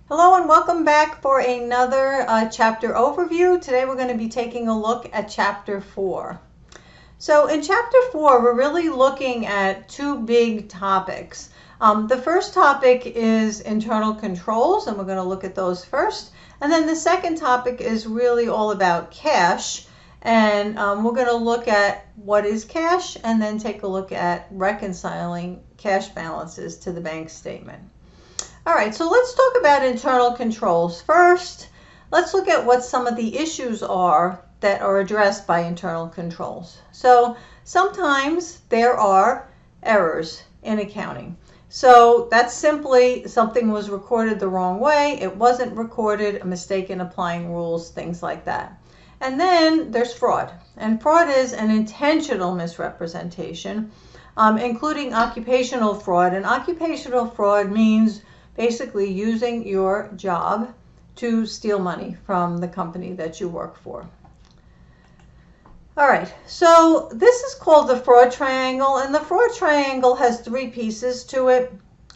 Hello and welcome back for another chapter overview. Today we're going to be taking a look at chapter 4. So in chapter 4 we're really looking at two big topics. The first topic is internal controls, and we're going to look at those first. And then the second topic is really all about cash, and we're going to look at what is cash and then take a look at reconciling cash balances to the bank statement. All right, so let's talk about internal controls. First, let's look at what some of the issues are that are addressed by internal controls. So sometimes there are errors in accounting. So that's simply something was recorded the wrong way, it wasn't recorded, a mistake in applying rules, things like that. And then there's fraud. And fraud is an intentional misrepresentation, including occupational fraud. And occupational fraud means basically using your job to steal money from the company that you work for. All right, so this is called the fraud triangle, and the fraud triangle has three pieces to it.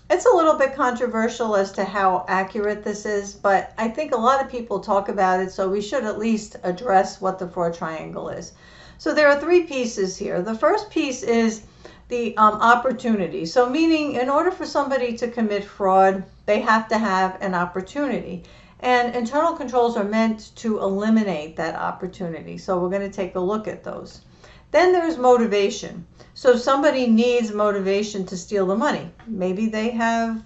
It's a little bit controversial as to how accurate this is, but I think a lot of people talk about it, so we should at least address what the fraud triangle is. So there are three pieces here. The first piece is the opportunity. So meaning in order for somebody to commit fraud, they have to have an opportunity. And internal controls are meant to eliminate that opportunity. So we're going to take a look at those. Then there's motivation. So somebody needs motivation to steal the money. Maybe they have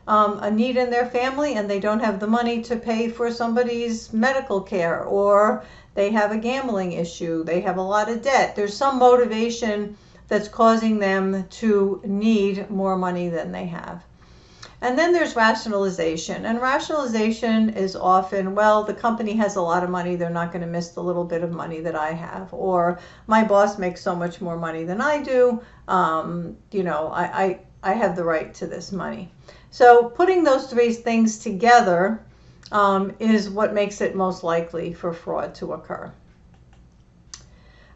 a need in their family and they don't have the money to pay for somebody's medical care, or they have a gambling issue, they have a lot of debt. There's some motivation that's causing them to need more money than they have. And then there's rationalization. And rationalization is often, well, the company has a lot of money, they're not going to miss the little bit of money that I have. Or my boss makes so much more money than I do. I have the right to this money. So putting those three things together is what makes it most likely for fraud to occur.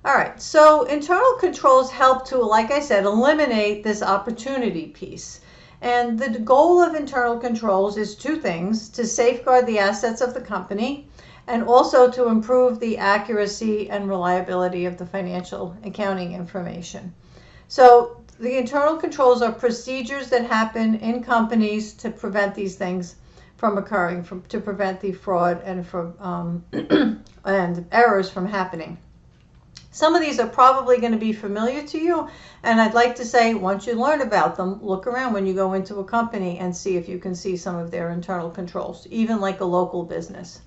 All right, so internal controls help to, like I said, eliminate this opportunity piece. And the goal of internal controls is two things: to safeguard the assets of the company, and also to improve the accuracy and reliability of the financial accounting information. So the internal controls are procedures that happen in companies to prevent these things from occurring, to prevent the fraud and and errors from happening. Some of these are probably going to be familiar to you, and I'd like to say, once you learn about them, look around when you go into a company and see if you can see some of their internal controls, even like a local business.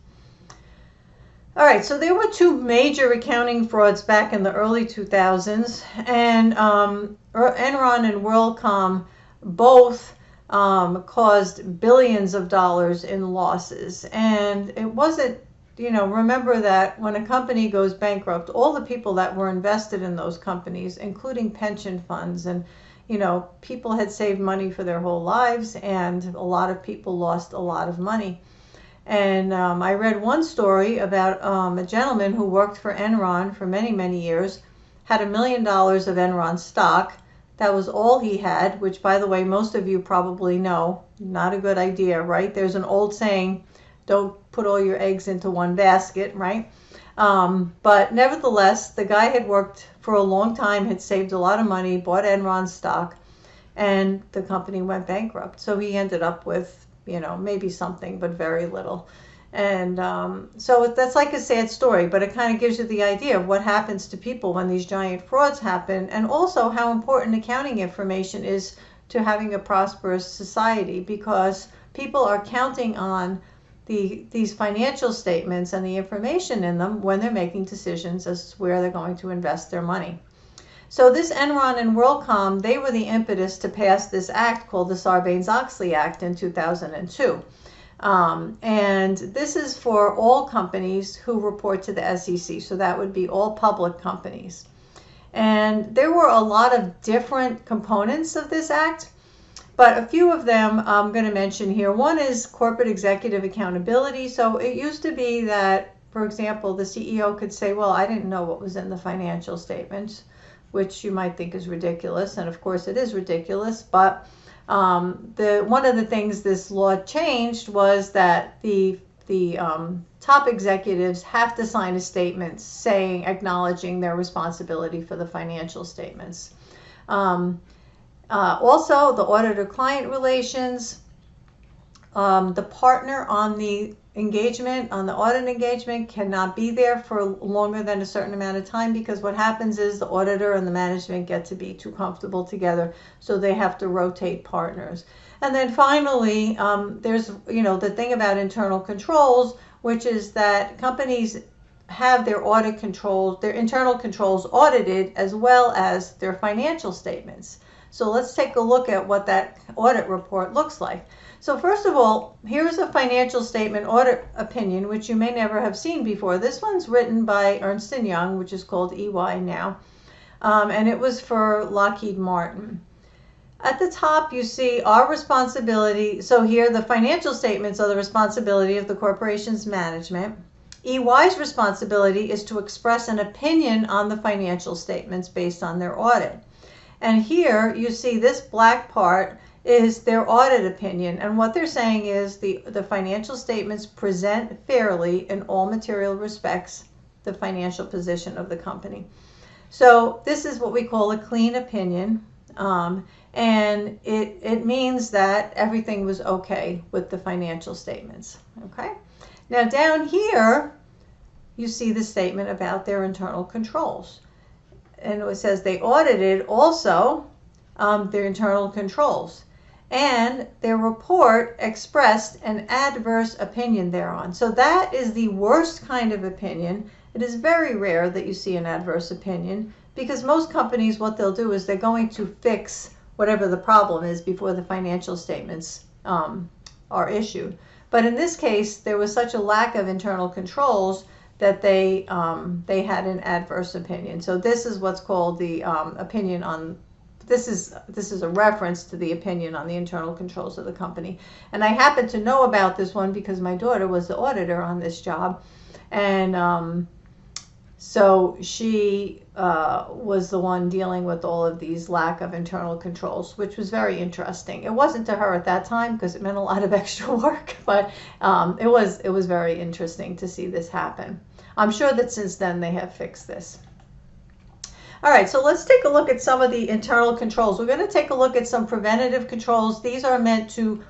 All right, so there were two major accounting frauds back in the early 2000s, and Enron and WorldCom both caused billions of dollars in losses. And it wasn't, remember that when a company goes bankrupt, all the people that were invested in those companies, including pension funds, and people had saved money for their whole lives, and a lot of people lost a lot of money. And I read one story about a gentleman who worked for Enron for many, many years, had $1 million of Enron stock. That was all he had, which, by the way, most of you probably know, not a good idea, right? There's an old saying, don't put all your eggs into one basket, right? But nevertheless, the guy had worked for a long time, had saved a lot of money, bought Enron stock, and the company went bankrupt. So he ended up with, maybe something, but very little. And so that's like a sad story, but it kind of gives you the idea of what happens to people when these giant frauds happen, and also how important accounting information is to having a prosperous society, because people are counting on these financial statements and the information in them when they're making decisions as to where they're going to invest their money. So this Enron and WorldCom, they were the impetus to pass this act called the Sarbanes-Oxley Act in 2002. And this is for all companies who report to the SEC, so that would be all public companies. And there were a lot of different components of this act, but a few of them I'm going to mention here. One is corporate executive accountability. So it used to be that, for example, the CEO could say, well, I didn't know what was in the financial statements, which you might think is ridiculous. And of course it is ridiculous, but One of the things this law changed was that the top executives have to sign a statement acknowledging their responsibility for the financial statements. Also, the auditor-client relations, the partner on the audit engagement cannot be there for longer than a certain amount of time, because what happens is the auditor and the management get to be too comfortable together, so they have to rotate partners. And then finally, there's the thing about internal controls, which is that companies have their internal controls audited as well as their financial statements. So let's take a look at what that audit report looks like. So first of all, here's a financial statement audit opinion, which you may never have seen before. This one's written by Ernst & Young, which is called EY now, and it was for Lockheed Martin. At the top, you see our responsibility. So here, the financial statements are the responsibility of the corporation's management. EY's responsibility is to express an opinion on the financial statements based on their audit. And here, you see this black part is their audit opinion. And what they're saying is the financial statements present fairly in all material respects the financial position of the company. So this is what we call a clean opinion. And it means that everything was okay with the financial statements. Okay. Now down here, you see the statement about their internal controls. And it says they audited also their internal controls. And their report expressed an adverse opinion thereon. So that is the worst kind of opinion. It is very rare that you see an adverse opinion, because most companies, what they'll do is they're going to fix whatever the problem is before the financial statements are issued. But in this case, there was such a lack of internal controls that they had an adverse opinion. So this is what's called the opinion on. This is a reference to the opinion on the internal controls of the company. And I happen to know about this one because my daughter was the auditor on this job, and so she was the one dealing with all of these lack of internal controls, which was very interesting. It wasn't to her at that time because it meant a lot of extra work, but it was very interesting to see this happen. I'm sure that since then they have fixed this. All right, so let's take a look at some of the internal controls. We're going to take a look at some preventative controls. These are meant to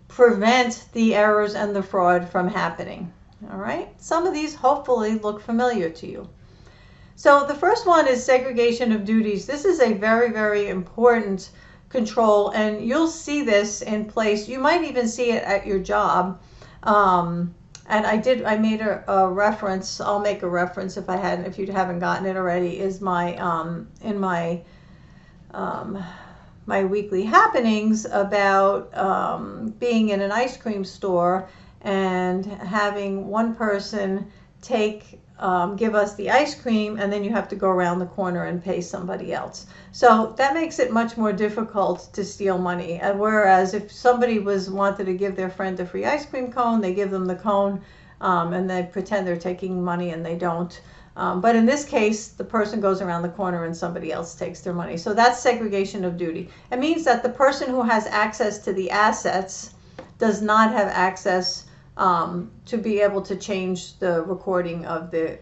prevent the errors and the fraud from happening. All right, some of these hopefully look familiar to you. So the first one is segregation of duties. This is a very, very important control, and you'll see this in place. You might even see it at your job. And I made a reference. I'll make a reference if you haven't gotten it already. Is in my weekly happenings about being in an ice cream store and having one person give us the ice cream, and then you have to go around the corner and pay somebody else. So that makes it much more difficult to steal money. And whereas if somebody wanted to give their friend a free ice cream cone, they give them the cone, and they pretend they're taking money and they don't. But in this case, the person goes around the corner and somebody else takes their money. So that's segregation of duty. It means that the person who has access to the assets does not have access to be able to change the recording of the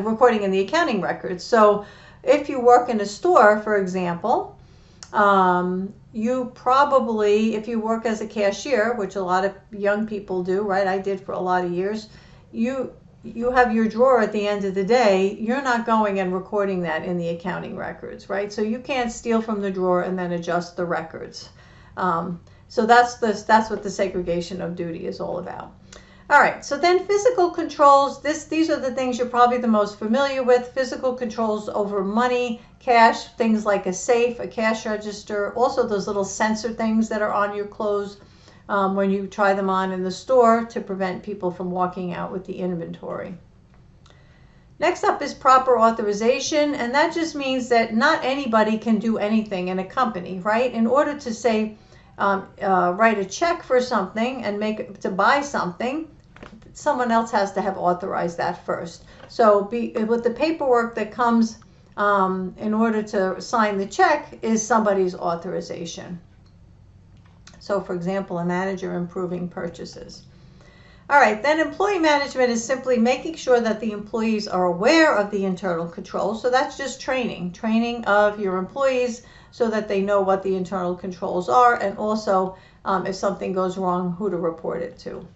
recording in the accounting records. So if you work in a store, for example, you probably, if you work as a cashier, which a lot of young people do, right? I did for a lot of years. You have your drawer at the end of the day. You're not going and recording that in the accounting records, right? So you can't steal from the drawer and then adjust the records. So that's what the segregation of duty is all about. All right, so then physical controls. These are the things you're probably the most familiar with. Physical controls over money, cash, things like a safe, a cash register, also those little sensor things that are on your clothes when you try them on in the store to prevent people from walking out with the inventory. Next up is proper authorization, and that just means that not anybody can do anything in a company, right? In order to say, write a check for something and to buy something, someone else has to have authorized that first. So with the paperwork that comes in order to sign the check is somebody's authorization. So for example, a manager approving purchases. All right, then employee management is simply making sure that the employees are aware of the internal controls. So that's just training of your employees so that they know what the internal controls are, and also if something goes wrong, who to report it to.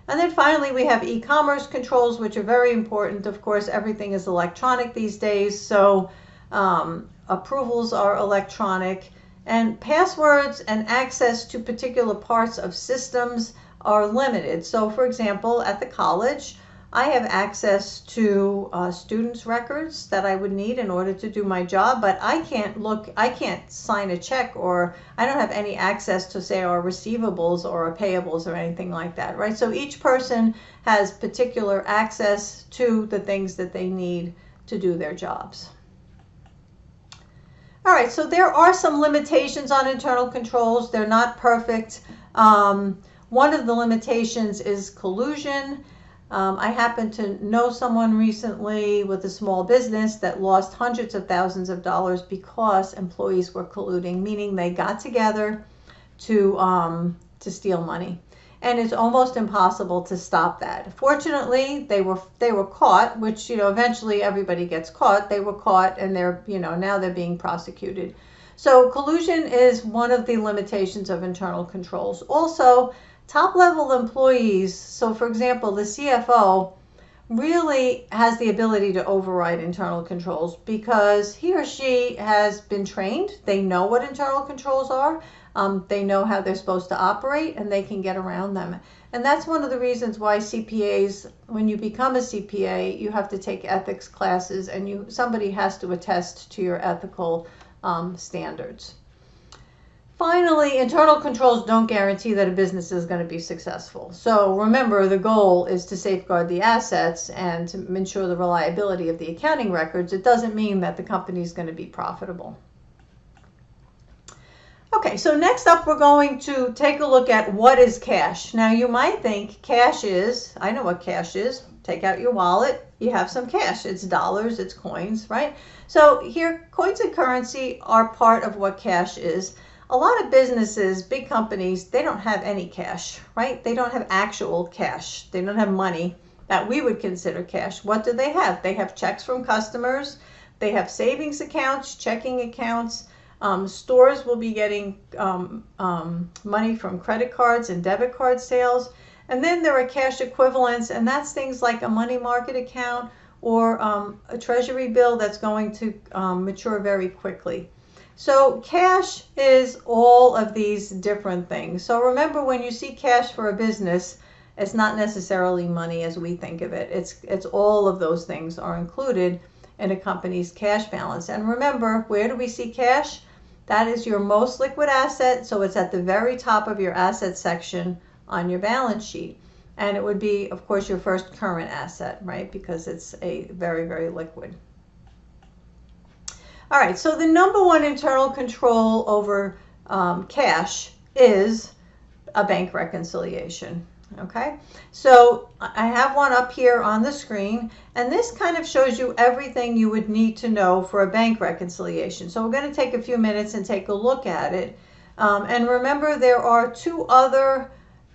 And then finally, we have e-commerce controls, which are very important. Of course, everything is electronic these days, so approvals are electronic, and passwords and access to particular parts of systems are limited. So for example, at the college, I have access to students' records that I would need in order to do my job, but I can't sign a check, or I don't have any access to, say, our receivables or our payables or anything like that, right? So each person has particular access to the things that they need to do their jobs. All right, so there are some limitations on internal controls. They're not perfect. One of the limitations is collusion. I happen to know someone recently with a small business that lost hundreds of thousands of dollars because employees were colluding, meaning they got together to steal money. And it's almost impossible to stop that. Fortunately, they were caught, which, eventually everybody gets caught. They were caught, and they're, now they're being prosecuted. So collusion is one of the limitations of internal controls. Also, top-level employees, so for example, the CFO really has the ability to override internal controls because he or she has been trained. They know what internal controls are. They know how they're supposed to operate, and they can get around them. And that's one of the reasons why CPAs, when you become a CPA, you have to take ethics classes, and somebody has to attest to your ethical standards. Finally, internal controls don't guarantee that a business is going to be successful. So remember, the goal is to safeguard the assets and to ensure the reliability of the accounting records. It doesn't mean that the company is going to be profitable. Okay, so next up we're going to take a look at what is cash. Now you might think cash is, I know what cash is. Take out your wallet, you have some cash. It's dollars, it's coins, right? So here, coins and currency are part of what cash is. A lot of businesses, big companies, they don't have any cash, right? They don't have actual cash. They don't have money that we would consider cash. What do they have? They have checks from customers. They have savings accounts, checking accounts. Stores will be getting money from credit cards and debit card sales. And then there are cash equivalents, and that's things like a money market account or a treasury bill that's going to mature very quickly. So cash is all of these different things. So remember, when you see cash for a business, it's not necessarily money as we think of it. It's all of those things are included in a company's cash balance. And remember, where do we see cash? That is your most liquid asset, so it's at the very top of your asset section on your balance sheet. And it would be, of course, your first current asset, right? Because it's a very, very liquid. All right, so the number one internal control over cash is a bank reconciliation. Okay, so I have one up here on the screen, and this kind of shows you everything you would need to know for a bank reconciliation. So we're going to take a few minutes and take a look at it. And remember, there are two other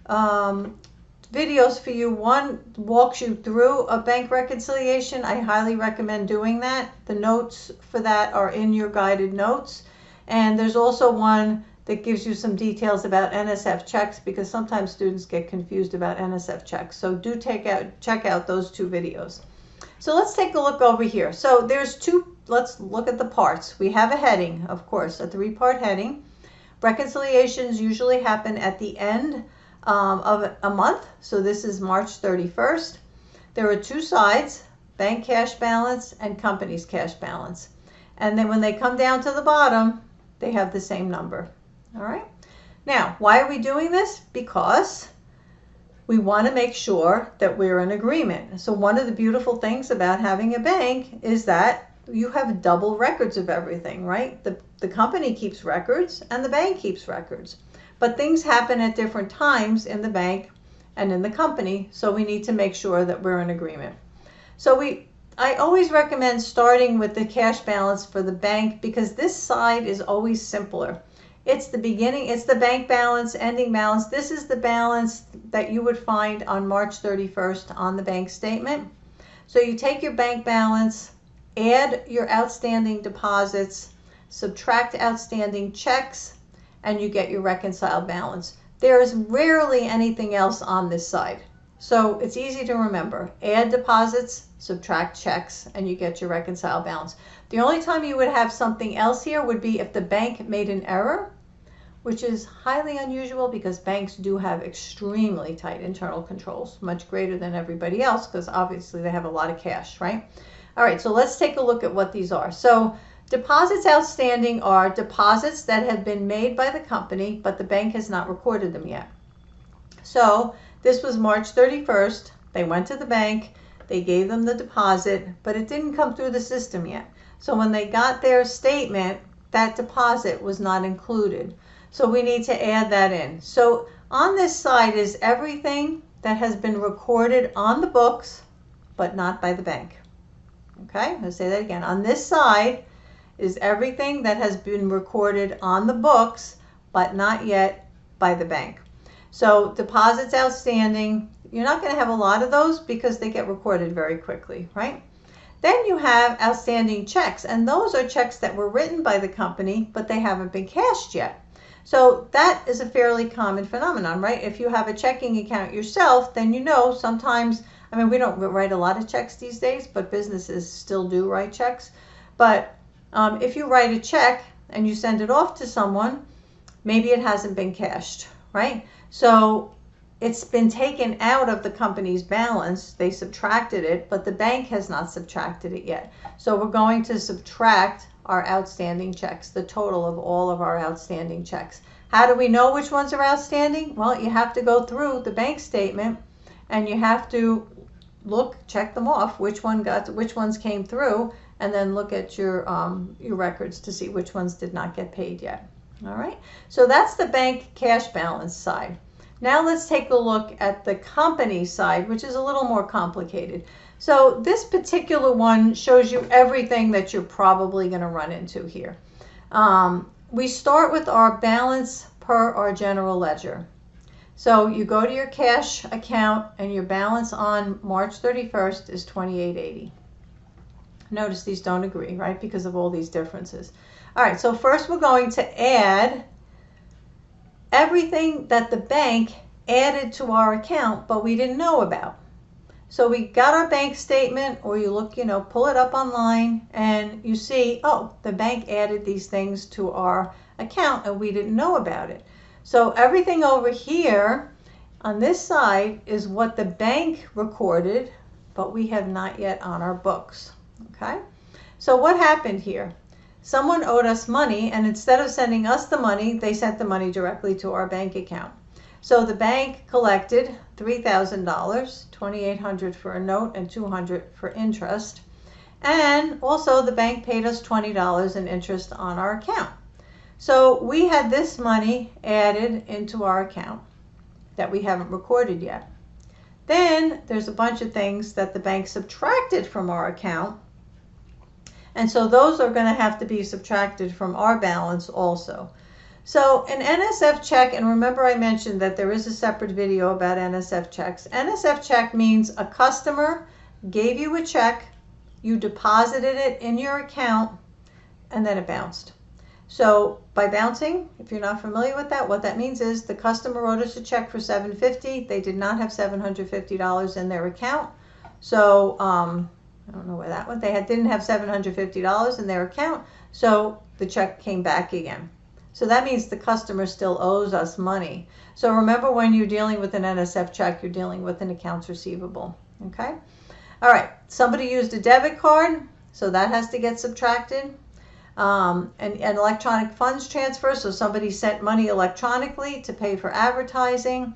videos for you. One walks you through a bank reconciliation. I highly recommend doing that. The notes for that are in your guided notes. And there's also one that gives you some details about NSF checks, because sometimes students get confused about NSF checks. So do check out those two videos. So let's take a look over here. So there's let's look at the parts. We have a heading, of course, a three-part heading. Reconciliations usually happen at the end of a month. So this is March 31st. There are two sides, bank cash balance and company's cash balance. And then when they come down to the bottom, they have the same number. All right. Now, why are we doing this? Because we want to make sure that we're in agreement. So one of the beautiful things about having a bank is that you have double records of everything, right? The company keeps records and the bank keeps records. But things happen at different times in the bank and in the company, so we need to make sure that we're in agreement. So I always recommend starting with the cash balance for the bank because this side is always simpler. It's the beginning, it's the bank balance, ending balance. This is the balance that you would find on March 31st on the bank statement. So you take your bank balance, add your outstanding deposits, subtract outstanding checks, and you get your reconciled balance. There is rarely anything else on this side. So it's easy to remember. Add deposits, subtract checks, and you get your reconciled balance. The only time you would have something else here would be if the bank made an error, which is highly unusual because banks do have extremely tight internal controls, much greater than everybody else because obviously they have a lot of cash, right? All right, so let's take a look at what these are. So deposits outstanding are deposits that have been made by the company, but the bank has not recorded them yet. So this was March 31st. They went to the bank, they gave them the deposit, but it didn't come through the system yet. So when they got their statement, that deposit was not included. So we need to add that in. So on this side is everything that has been recorded on the books, but not by the bank. Okay, I'll say that again. On this side is everything that has been recorded on the books, but not yet by the bank. So deposits outstanding, you're not going to have a lot of those because they get recorded very quickly, right? Then you have outstanding checks, and those are checks that were written by the company, but they haven't been cashed yet. So that is a fairly common phenomenon, right? If you have a checking account yourself, then you know sometimes, I mean, we don't write a lot of checks these days, but businesses still do write checks. But if you write a check and you send it off to someone, maybe it hasn't been cashed, right? So it's been taken out of the company's balance. They subtracted it, but the bank has not subtracted it yet. So we're going to subtract our outstanding checks, the total of all of our outstanding checks. How do we know which ones are outstanding? Well, you have to go through the bank statement and you have to look, check them off, which ones came through, and then look at your records to see which ones did not get paid yet. All right, so that's the bank cash balance side. Now let's take a look at the company side, which is a little more complicated. So this particular one shows you everything that you're probably going to run into here. We start with our balance per our general ledger. So you go to your cash account and your balance on March 31st is $28.80. Notice these don't agree, right? Because of all these differences. All right, so first we're going to add everything that the bank added to our account, but we didn't know about. So we got our bank statement, or you look, pull it up online and you see, oh, the bank added these things to our account and we didn't know about it. So everything over here on this side is what the bank recorded, but we have not yet on our books. Okay, so what happened here? Someone owed us money, and instead of sending us the money, they sent the money directly to our bank account. So the bank collected $3,000, $2,800 for a note and $200 for interest. And also the bank paid us $20 in interest on our account. So we had this money added into our account that we haven't recorded yet. Then there's a bunch of things that the bank subtracted from our account. And so those are going to have to be subtracted from our balance also. So an NSF check, and remember I mentioned that there is a separate video about NSF checks. NSF check means a customer gave you a check, you deposited it in your account, and then it bounced. So by bouncing, if you're not familiar with that, what that means is the customer wrote us a check for $750. They did not have $750 in their account. So I don't know where that went. They didn't have $750 in their account, so the check came back again. So that means the customer still owes us money. So remember, when you're dealing with an NSF check, you're dealing with an accounts receivable. Okay? All right. Somebody used a debit card, so that has to get subtracted. And electronic funds transfer, so somebody sent money electronically to pay for advertising.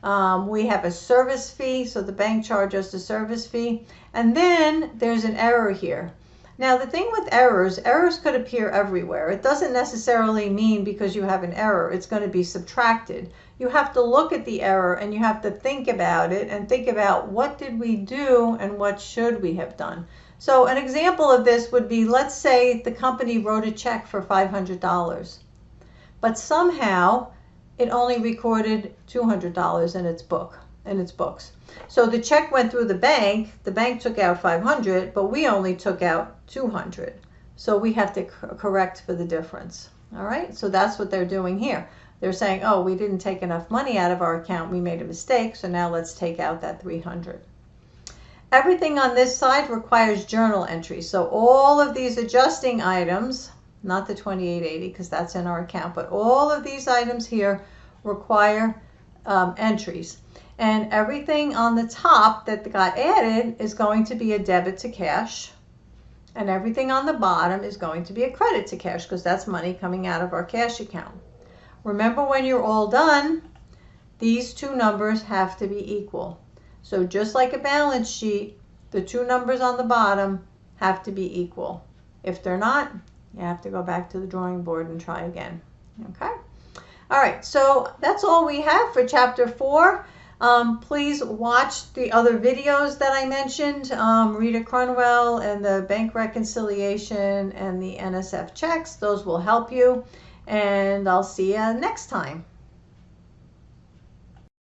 We have a service fee, so the bank charged us a service fee. And then there's an error here. Now the thing with errors could appear everywhere. It doesn't necessarily mean because you have an error it's going to be subtracted. You have to look at the error and you have to think about it and think about what did we do and what should we have done. So an example of this would be, let's say the company wrote a check for $500, but somehow it only recorded $200 in its books. So the check went through the bank took out $500, but we only took out $200. So we have to correct for the difference. All right, so that's what they're doing here. They're saying, oh, we didn't take enough money out of our account, we made a mistake, so now let's take out that $300. Everything on this side requires journal entries. So all of these adjusting items, not the 2880 because that's in our account, but all of these items here require entries. And everything on the top that got added is going to be a debit to cash. And everything on the bottom is going to be a credit to cash because that's money coming out of our cash account. Remember, when you're all done, these two numbers have to be equal. So just like a balance sheet, the two numbers on the bottom have to be equal. If they're not, you have to go back to the drawing board and try again. Okay? All right, so that's all we have for Chapter 4. Please watch the other videos that I mentioned, Rita Cronwell and the bank reconciliation and the NSF checks. Those will help you, and I'll see you next time.